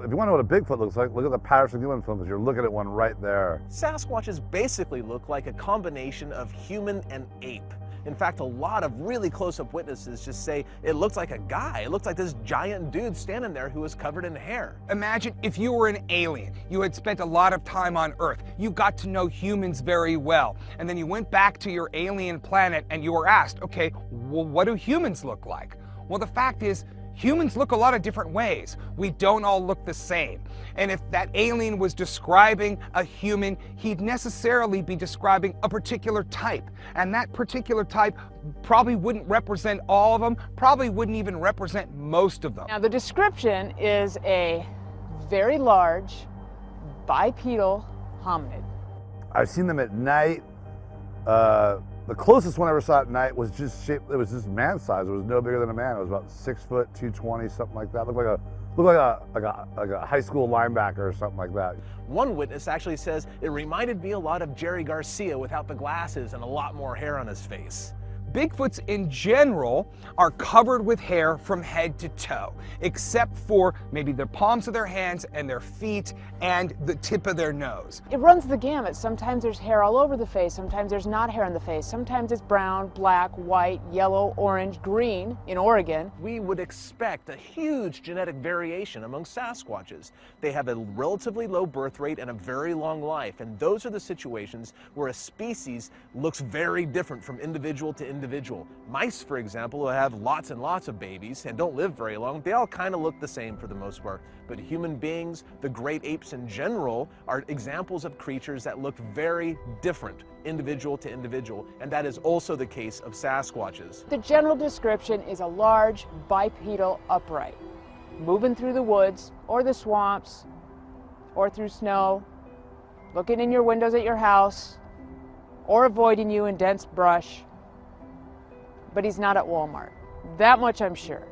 If you want to know what a Bigfoot looks like, look at the Patterson Gimlin films. You're looking at one right there. Sasquatches basically look like a combination of human and ape. In fact, a lot of really close-up witnesses just say it looks like a guy. It looks like this giant dude standing there who is covered in hair. Imagine if you were an alien. You had spent a lot of time on Earth. You got to know humans very well. And then you went back to your alien planet and you were asked, okay, well, what do humans look like? Well, the fact is, humans look a lot of different ways. We don't all look the same. And if that alien was describing a human, he'd necessarily be describing a particular type. And that particular type probably wouldn't represent all of them, probably wouldn't even represent most of them. Now the description is a very large bipedal hominid. I've seen them at night. The closest one I ever saw at night was just shaped, it was just man size. It was no bigger than a man. It was about 6 foot, 220, something like that. Looked like a high school linebacker or something like that. One witness actually says it reminded me a lot of Jerry Garcia without the glasses and a lot more hair on his face. Bigfoots in general are covered with hair from head to toe, except for maybe the palms of their hands and their feet and the tip of their nose. It runs the gamut. Sometimes there's hair all over the face, sometimes there's not hair on the face, sometimes it's brown, black, white, yellow, orange, green in Oregon. We would expect a huge genetic variation among Sasquatches. They have a relatively low birth rate and a very long life, and those are the situations where a species looks very different from individual to individual. Mice, for example, who have lots and lots of babies and don't live very long, they all kind of look the same for the most part. But human beings, the great apes in general, are examples of creatures that look very different, individual to individual, and that is also the case of Sasquatches. The general description is a large bipedal upright, moving through the woods or the swamps or through snow, looking in your windows at your house or avoiding you in dense brush. But he's not at Walmart. That much I'm sure.